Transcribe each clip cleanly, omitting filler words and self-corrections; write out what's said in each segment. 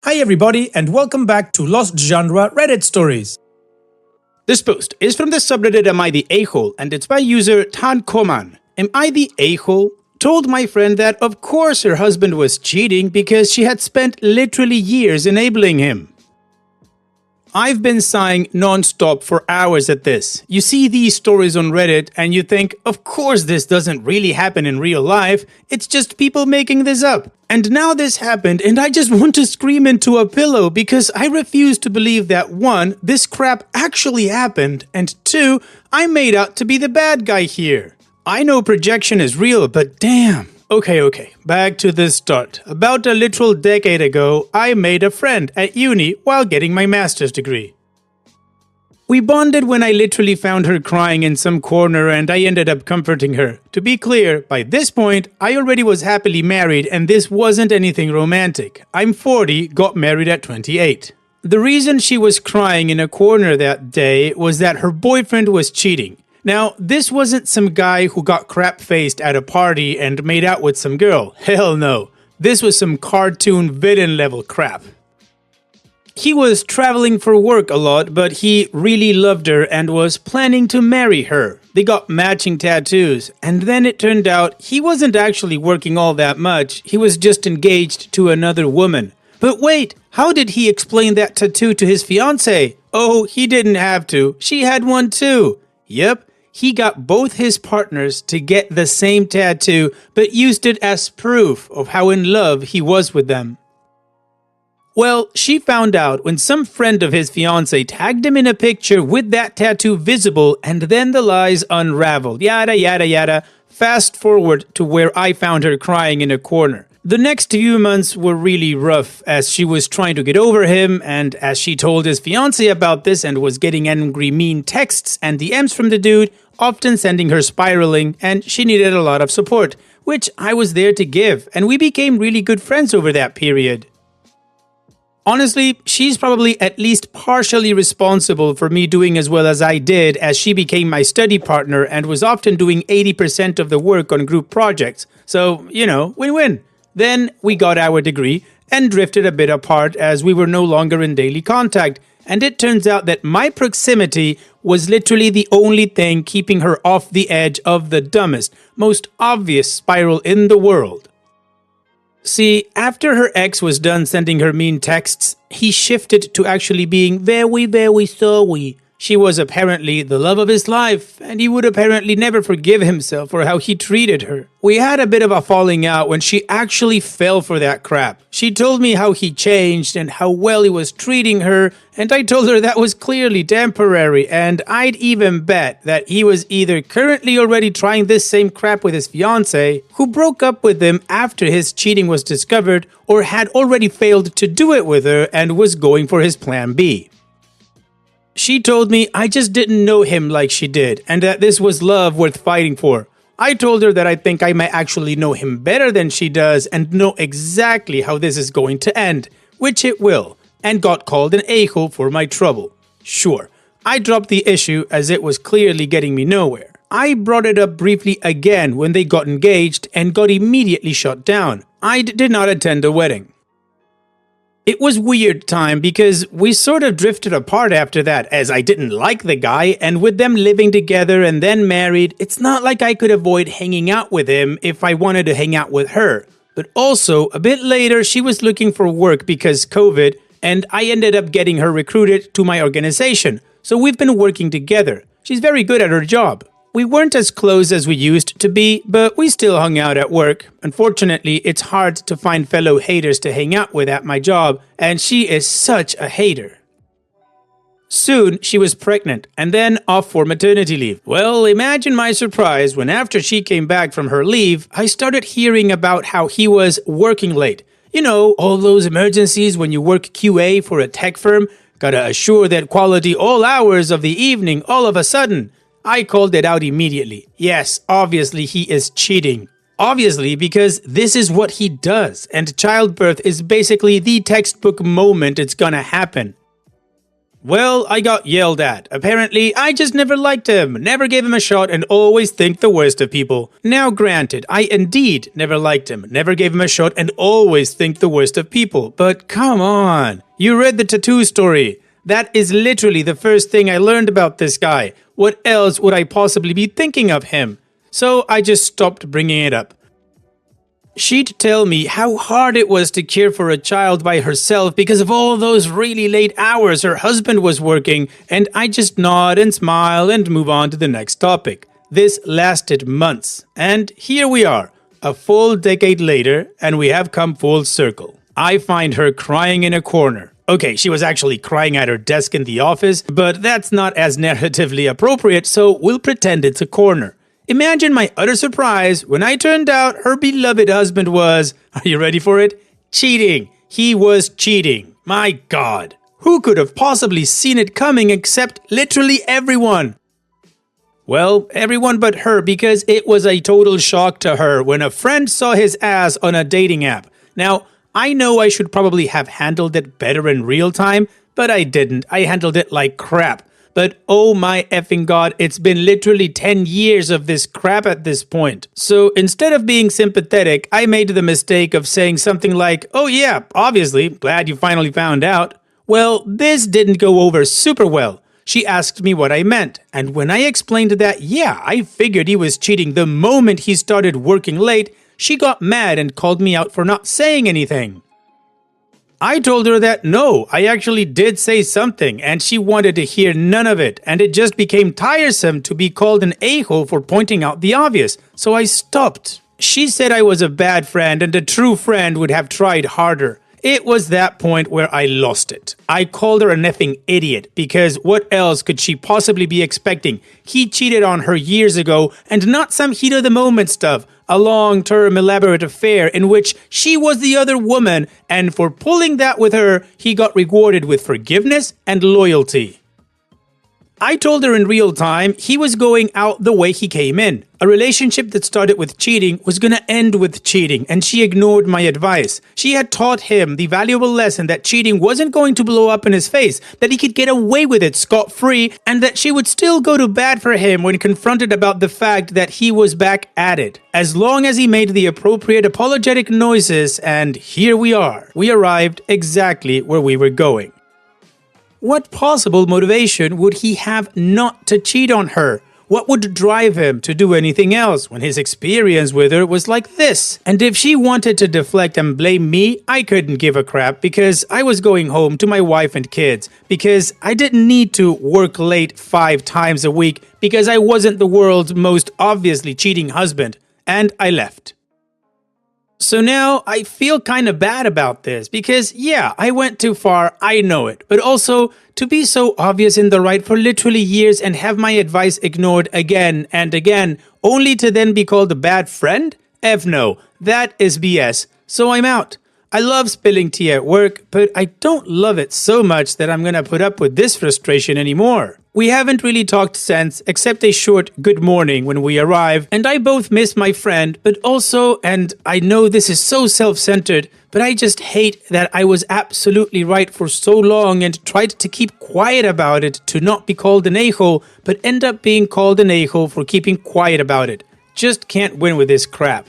Hi everybody and welcome back to Lost Genre Reddit Stories. This post is from the subreddit Am I the A-hole, and it's by user Tan Koman. Am I the A-hole? Told my friend that of course her husband was cheating because she had spent literally years enabling him. I've been sighing non-stop for hours at this. You see these stories on Reddit and you think, of course this doesn't really happen in real life, it's just people making this up. And now this happened and I just want to scream into a pillow because I refuse to believe that 1, this crap actually happened, and 2, I'm made out to be the bad guy here. I know projection is real, but damn. Okay, back to the start. About a literal decade ago, I made a friend at uni while getting my master's degree. We bonded when I literally found her crying in some corner and I ended up comforting her. To be clear, by this point, I already was happily married and this wasn't anything romantic. I'm 40, got married at 28. The reason she was crying in a corner that day was that her boyfriend was cheating. Now, this wasn't some guy who got crap-faced at a party and made out with some girl. Hell no. This was some cartoon villain-level crap. He was traveling for work a lot, but he really loved her and was planning to marry her. They got matching tattoos, and then it turned out he wasn't actually working all that much. He was just engaged to another woman. But wait, how did he explain that tattoo to his fiancée? Oh, he didn't have to. She had one too. Yep. He got both his partners to get the same tattoo, but used it as proof of how in love he was with them. Well, she found out when some friend of his fiancé tagged him in a picture with that tattoo visible, and then the lies unraveled. Yada yada yada. Fast forward to where I found her crying in a corner. The next few months were really rough as she was trying to get over him, and as she told his fiancé about this and was getting angry mean texts and DMs from the dude, often sending her spiraling, and she needed a lot of support, which I was there to give, and we became really good friends over that period. Honestly, she's probably at least partially responsible for me doing as well as I did, as she became my study partner and was often doing 80% of the work on group projects. So, win-win. Then we got our degree and drifted a bit apart as we were no longer in daily contact, and it turns out that my proximity was literally the only thing keeping her off the edge of the dumbest, most obvious spiral in the world. See, after her ex was done sending her mean texts, he shifted to actually being very, very sorry. She was apparently the love of his life, and he would apparently never forgive himself for how he treated her. We had a bit of a falling out when she actually fell for that crap. She told me how he changed and how well he was treating her, and I told her that was clearly temporary, and I'd even bet that he was either currently already trying this same crap with his fiancée, who broke up with him after his cheating was discovered, or had already failed to do it with her and was going for his plan B. She told me I just didn't know him like she did, and that this was love worth fighting for. I told her that I think I might actually know him better than she does and know exactly how this is going to end, which it will, and got called an a-hole for my trouble. Sure, I dropped the issue as it was clearly getting me nowhere. I brought it up briefly again when they got engaged and got immediately shut down. I did not attend a wedding. It was weird time because we sort of drifted apart after that, as I didn't like the guy, and with them living together and then married, it's not like I could avoid hanging out with him if I wanted to hang out with her. But also, a bit later, she was looking for work because COVID, and I ended up getting her recruited to my organization, so we've been working together. She's very good at her job. We weren't as close as we used to be, but we still hung out at work. Unfortunately, it's hard to find fellow haters to hang out with at my job, and she is such a hater. Soon, she was pregnant, and then off for maternity leave. Well, imagine my surprise when after she came back from her leave, I started hearing about how he was working late. You know, all those emergencies when you work QA for a tech firm, gotta assure that quality all hours of the evening all of a sudden. I called it out immediately. Yes, obviously he is cheating. Obviously, because this is what he does, and childbirth is basically the textbook moment it's gonna happen. Well, I got yelled at. Apparently, I just never liked him, never gave him a shot, and always think the worst of people. Now, granted, I indeed never liked him, never gave him a shot, and always think the worst of people. But come on. You read the tattoo story. That is literally the first thing I learned about this guy. What else would I possibly be thinking of him? So I just stopped bringing it up. She'd tell me how hard it was to care for a child by herself because of all those really late hours her husband was working, and I just nod and smile and move on to the next topic. This lasted months, and here we are, a full decade later, and we have come full circle. I find her crying in a corner. Okay, she was actually crying at her desk in the office, but that's not as narratively appropriate, so we'll pretend it's a corner. Imagine my utter surprise when I turned out her beloved husband was, are you ready for it? Cheating. He was cheating. My God. Who could have possibly seen it coming except literally everyone? Well, everyone but her, because it was a total shock to her when a friend saw his ass on a dating app. Now, I know I should probably have handled it better in real time, but I didn't. I handled it like crap. But oh my effing God, it's been literally 10 years of this crap at this point. So instead of being sympathetic, I made the mistake of saying something like, oh yeah, obviously, glad you finally found out. Well, this didn't go over super well. She asked me what I meant, and when I explained that, yeah, I figured he was cheating the moment he started working late, she got mad and called me out for not saying anything. I told her that no, I actually did say something, and she wanted to hear none of it, and it just became tiresome to be called an a-hole for pointing out the obvious, so I stopped. She said I was a bad friend, and a true friend would have tried harder. It was that point where I lost it. I called her an effing idiot, because what else could she possibly be expecting? He cheated on her years ago, and not some heat-of-the-moment stuff. A long-term elaborate affair in which she was the other woman, and for pulling that with her, he got rewarded with forgiveness and loyalty. I told her in real time he was going out the way he came in. A relationship that started with cheating was going to end with cheating, and she ignored my advice. She had taught him the valuable lesson that cheating wasn't going to blow up in his face, that he could get away with it scot-free, and that she would still go to bat for him when confronted about the fact that he was back at it, as long as he made the appropriate apologetic noises, and here we are. We arrived exactly where we were going. What possible motivation would he have not to cheat on her? What would drive him to do anything else when his experience with her was like this? And if she wanted to deflect and blame me, I couldn't give a crap because I was going home to my wife and kids, because I didn't need to work late 5 times a week, because I wasn't the world's most obviously cheating husband, and I left. So now I feel kind of bad about this because, yeah, I went too far, I know it. But also, to be so obvious in the right for literally years and have my advice ignored again and again, only to then be called a bad friend? F no, that is BS. So I'm out. I love spilling tea at work, but I don't love it so much that I'm gonna put up with this frustration anymore. We haven't really talked since, except a short good morning when we arrive, and I both miss my friend, but also, and I know this is so self-centered, but I just hate that I was absolutely right for so long and tried to keep quiet about it to not be called an a-hole, but end up being called an a-hole for keeping quiet about it. Just can't win with this crap.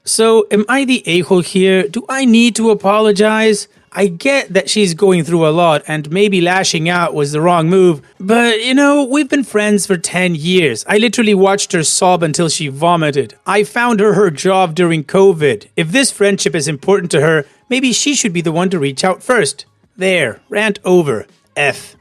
So, am I the a-hole here? Do I need to apologize? I get that she's going through a lot and maybe lashing out was the wrong move, but you know, we've been friends for 10 years. I literally watched her sob until she vomited. I found her job during COVID. If this friendship is important to her, maybe she should be the one to reach out first. There, rant over. F.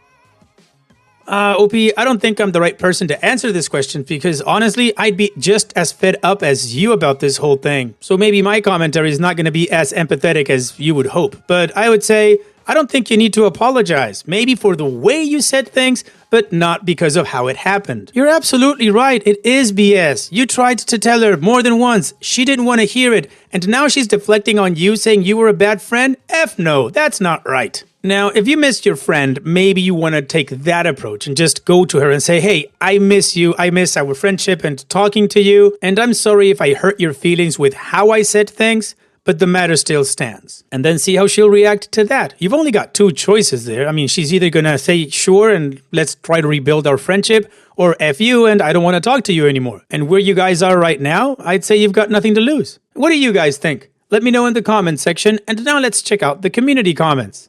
OP, I don't think I'm the right person to answer this question because honestly, I'd be just as fed up as you about this whole thing. So maybe my commentary is not going to be as empathetic as you would hope. But I would say, I don't think you need to apologize. Maybe for the way you said things, but not because of how it happened. You're absolutely right. It is BS. You tried to tell her more than once. She didn't want to hear it. And now she's deflecting on you saying you were a bad friend? F no, that's not right. Now, if you missed your friend, maybe you want to take that approach and just go to her and say, hey, I miss you, I miss our friendship and talking to you, and I'm sorry if I hurt your feelings with how I said things, but the matter still stands. And then see how she'll react to that. You've only got two choices there. I mean, she's either gonna say, sure, and let's try to rebuild our friendship, or F you and I don't want to talk to you anymore. And where you guys are right now, I'd say you've got nothing to lose. What do you guys think? Let me know in the comments section, and now let's check out the community comments.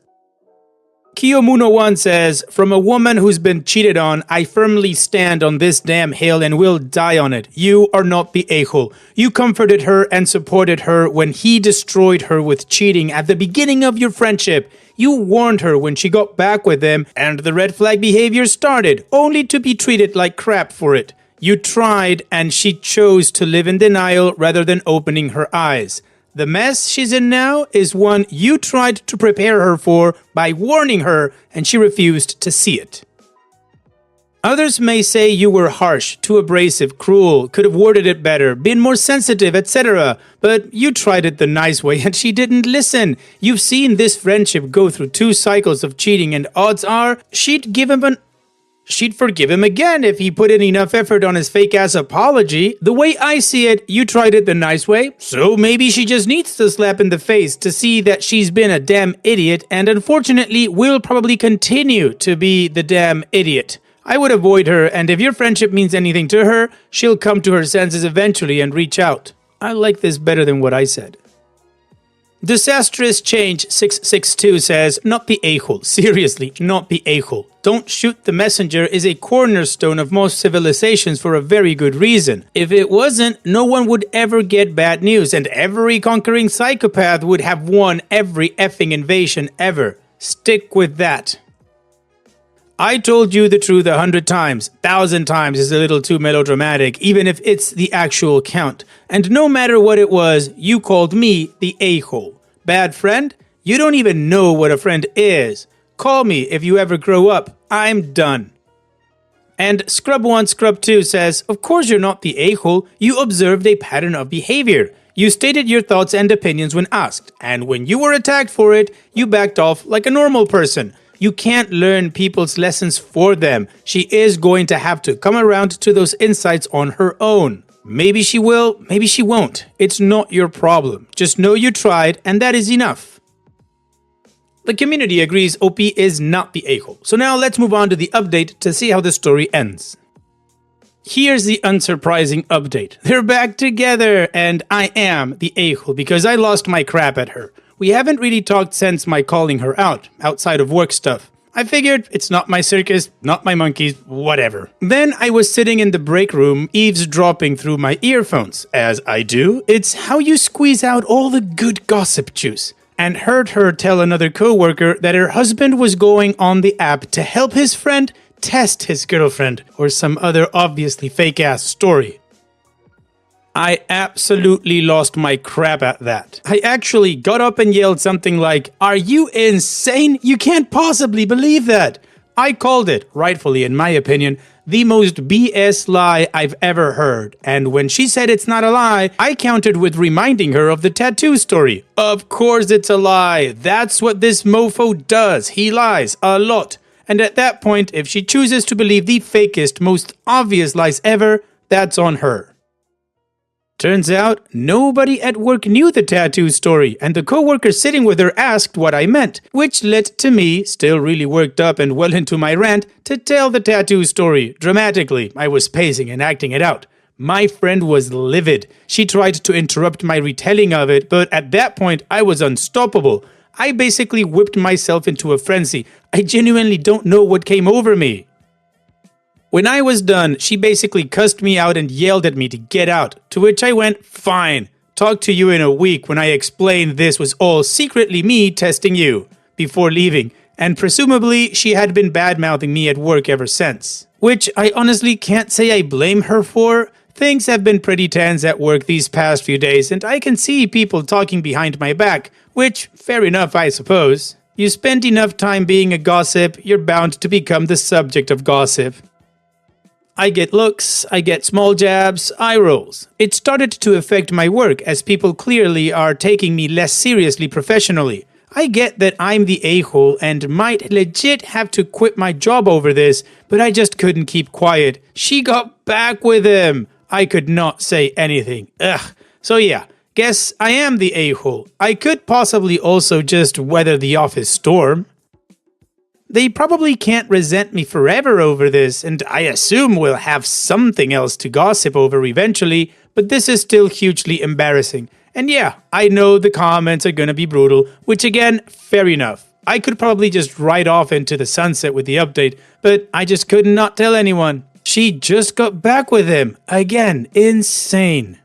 Kiyomuno1 says, from a woman who's been cheated on, I firmly stand on this damn hill and will die on it. You are not the a-hole. You comforted her and supported her when he destroyed her with cheating at the beginning of your friendship. You warned her when she got back with him and the red flag behavior started, only to be treated like crap for it. You tried and she chose to live in denial rather than opening her eyes. The mess she's in now is one you tried to prepare her for by warning her, and she refused to see it. Others may say you were harsh, too abrasive, cruel, could have worded it better, been more sensitive, etc. But you tried it the nice way and she didn't listen. You've seen this friendship go through 2 cycles of cheating, and odds are she'd forgive him again if he put in enough effort on his fake-ass apology. The way I see it, you tried it the nice way, so maybe she just needs to slap in the face to see that she's been a damn idiot and unfortunately will probably continue to be the damn idiot. I would avoid her, and if your friendship means anything to her, she'll come to her senses eventually and reach out. I like this better than what I said. Disastrous Change 662 says, not the a-hole. Seriously, not the a-hole. Don't shoot the messenger is a cornerstone of most civilizations for a very good reason. If it wasn't, no one would ever get bad news, and every conquering psychopath would have won every effing invasion ever. Stick with that. I told you the truth 100 times. 1,000 times is a little too melodramatic, even if it's the actual count. And no matter what it was, you called me the a-hole. Bad friend? You don't even know what a friend is. Call me if you ever grow up. I'm done. And Scrub1 Scrub2 says, of course you're not the a-hole. You observed a pattern of behavior. You stated your thoughts and opinions when asked. And when you were attacked for it, you backed off like a normal person. You can't learn people's lessons for them. She is going to have to come around to those insights on her own. Maybe she will, maybe she won't. It's not your problem. Just know you tried, and that is enough. The community agrees OP is not the a-hole. So now let's move on to the update to see how the story ends. Here's the unsurprising update. They're back together, and I am the a-hole because I lost my crap at her. We haven't really talked since my calling her out, outside of work stuff. I figured it's not my circus, not my monkeys, whatever. Then I was sitting in the break room, eavesdropping through my earphones. As I do, it's how you squeeze out all the good gossip juice. And heard her tell another coworker that her husband was going on the app to help his friend test his girlfriend, or some other obviously fake-ass story. I absolutely lost my crap at that. I actually got up and yelled something like, "Are you insane? You can't possibly believe that." I called it, rightfully in my opinion, the most BS lie I've ever heard. And when she said it's not a lie, I countered with reminding her of the tattoo story. Of course it's a lie. That's what this mofo does. He lies a lot. And at that point, if she chooses to believe the fakest, most obvious lies ever, that's on her. Turns out, nobody at work knew the tattoo story, and the coworker sitting with her asked what I meant, which led to me, still really worked up and well into my rant, to tell the tattoo story. Dramatically, I was pacing and acting it out. My friend was livid. She tried to interrupt my retelling of it, but at that point, I was unstoppable. I basically whipped myself into a frenzy. I genuinely don't know what came over me. When I was done, she basically cussed me out and yelled at me to get out, to which I went, fine, talk to you in a week when I explained this was all secretly me testing you, before leaving, and presumably she had been bad-mouthing me at work ever since. Which I honestly can't say I blame her for. Things have been pretty tense at work these past few days, and I can see people talking behind my back, which, fair enough I suppose. You spend enough time being a gossip, you're bound to become the subject of gossip. I get looks, I get small jabs, eye rolls. It started to affect my work as people clearly are taking me less seriously professionally. I get that I'm the a-hole and might legit have to quit my job over this, but I just couldn't keep quiet. She got back with him. I could not say anything. Ugh. So yeah, Guess I am the a-hole. I could possibly also just weather the office storm. They probably can't resent me forever over this, and I assume we'll have something else to gossip over eventually, but this is still hugely embarrassing. And yeah, I know the comments are gonna be brutal, which again, fair enough. I could probably just ride off into the sunset with the update, but I just could not tell anyone. She just got back with him. Again, insane.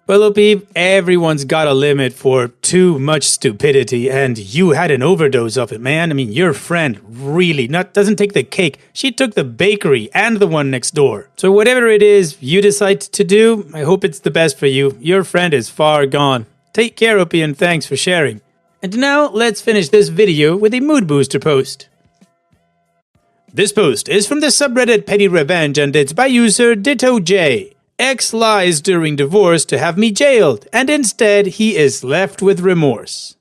Well, Peep, everyone's got a limit for too much stupidity, and you had an overdose of it, man. I mean, your friend really doesn't take the cake. She took the bakery and the one next door. So whatever it is you decide to do, I hope it's the best for you. Your friend is far gone. Take care, Opie, and thanks for sharing. And now, let's finish this video with a mood booster post. This post is from the subreddit Petty Revenge, and it's by user DittoJ. Ex lies during divorce to have me jailed, and instead he is left with remorse.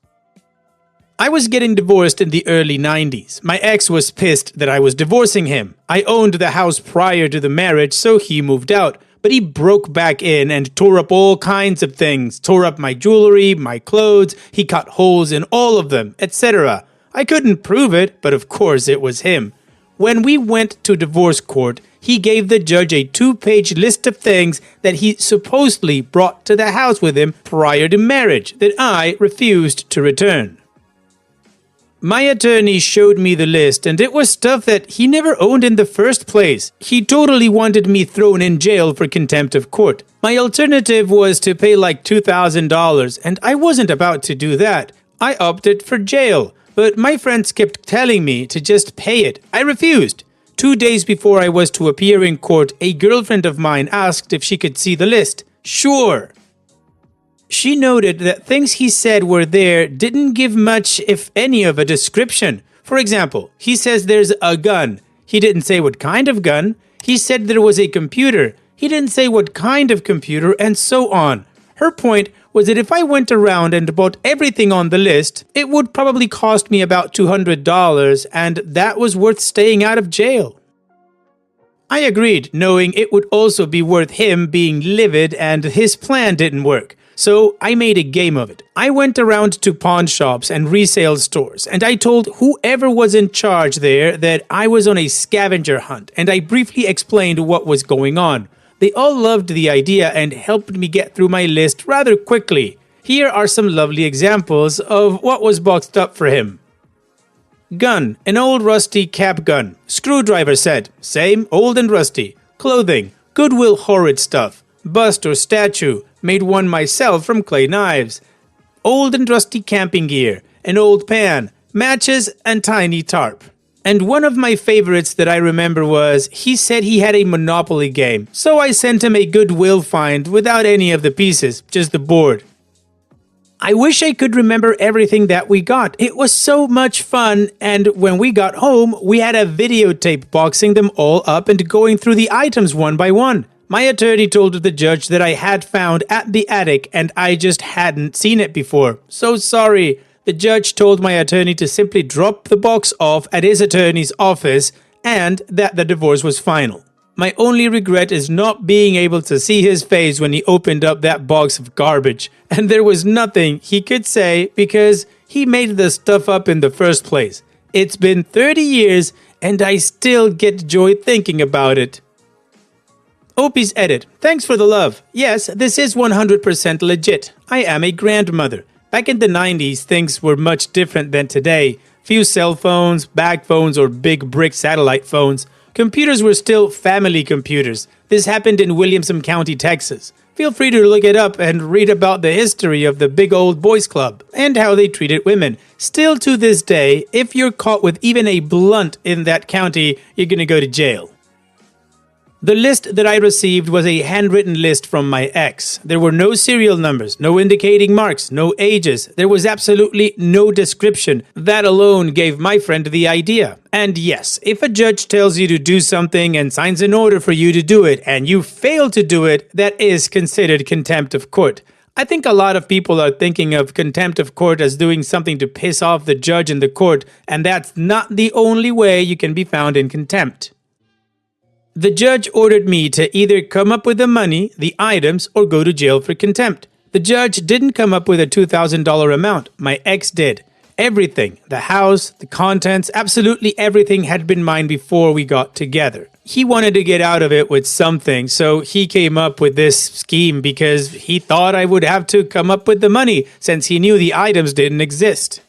I was getting divorced in the early 90s. My ex was pissed that I was divorcing him. I owned the house prior to the marriage, so he moved out. But he broke back in and tore up all kinds of things. Tore up my jewelry, my clothes, he cut holes in all of them, etc. I couldn't prove it, but of course it was him. When we went to divorce court, he gave the judge a 2-page list of things that he supposedly brought to the house with him prior to marriage that I refused to return. My attorney showed me the list, and it was stuff that he never owned in the first place. He totally wanted me thrown in jail for contempt of court. My alternative was to pay like $2,000, and I wasn't about to do that. I opted for jail, but my friends kept telling me to just pay it. I refused. 2 days before I was to appear in court, a girlfriend of mine asked if she could see the list. Sure. She noted that things he said were there didn't give much, if any, of a description. For example, he says there's a gun. He didn't say what kind of gun. He said there was a computer. He didn't say what kind of computer, and so on. Her point was that if I went around and bought everything on the list, it would probably cost me about $200, and that was worth staying out of jail. I agreed, knowing it would also be worth him being livid and his plan didn't work. So I made a game of it. I went around to pawn shops and resale stores, and I told whoever was in charge there that I was on a scavenger hunt, and I briefly explained what was going on. They all loved the idea and helped me get through my list rather quickly. Here are some lovely examples of what was boxed up for him. Gun, an old rusty cap gun. Screwdriver set, same, old and rusty. Clothing, Goodwill horrid stuff. Bust or statue, made one myself from clay knives. Old and rusty camping gear, an old pan, matches, and tiny tarp. And one of my favorites that I remember was, he said he had a Monopoly game, so I sent him a Goodwill find without any of the pieces, just the board. I wish I could remember everything that we got. It was so much fun, and when we got home, we had a videotape boxing them all up and going through the items one by one. My attorney told the judge that I had found at the attic and I just hadn't seen it before. So sorry. The judge told my attorney to simply drop the box off at his attorney's office and that the divorce was final. My only regret is not being able to see his face when he opened up that box of garbage, and there was nothing he could say because he made the stuff up in the first place. It's been 30 years and I still get joy thinking about it. Opie's edit. Thanks for the love. Yes, this is 100% legit. I am a grandmother. Back in the 90s, things were much different than today. Few cell phones, bag phones, or big brick satellite phones. Computers were still family computers. This happened in Williamson County, Texas. Feel free to look it up and read about the history of the Big Old Boys Club and how they treated women. Still to this day, if you're caught with even a blunt in that county, you're gonna go to jail. The list that I received was a handwritten list from my ex. There were no serial numbers, no indicating marks, no ages. There was absolutely no description. That alone gave my friend the idea. And yes, if a judge tells you to do something and signs an order for you to do it and you fail to do it, that is considered contempt of court. I think a lot of people are thinking of contempt of court as doing something to piss off the judge in the court, and that's not the only way you can be found in contempt. The judge ordered me to either come up with the money, the items, or go to jail for contempt. The judge didn't come up with a $2,000 amount. My ex did. Everything, the house, the contents, absolutely everything had been mine before we got together. He wanted to get out of it with something, so he came up with this scheme because he thought I would have to come up with the money since he knew the items didn't exist.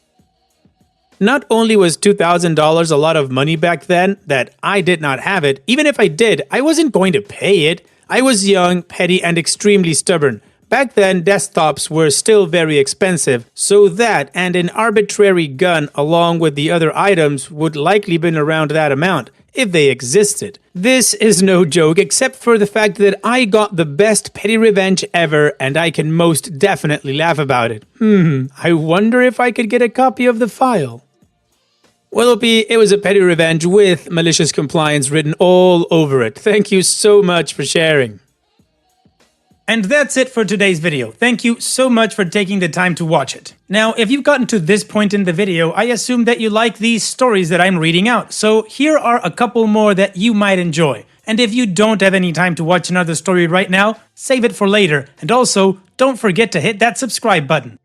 Not only was $2,000 a lot of money back then that I did not have it, even if I did, I wasn't going to pay it. I was young, petty, and extremely stubborn. Back then, desktops were still very expensive, so that and an arbitrary gun along with the other items would likely been around that amount, if they existed. This is no joke except for the fact that I got the best petty revenge ever and I can most definitely laugh about it. I wonder if I could get a copy of the file. Willoughby, it was a petty revenge with malicious compliance written all over it. Thank you so much for sharing. And that's it for today's video. Thank you so much for taking the time to watch it. Now, if you've gotten to this point in the video, I assume that you like these stories that I'm reading out. So here are a couple more that you might enjoy. And if you don't have any time to watch another story right now, save it for later. And also, don't forget to hit that subscribe button.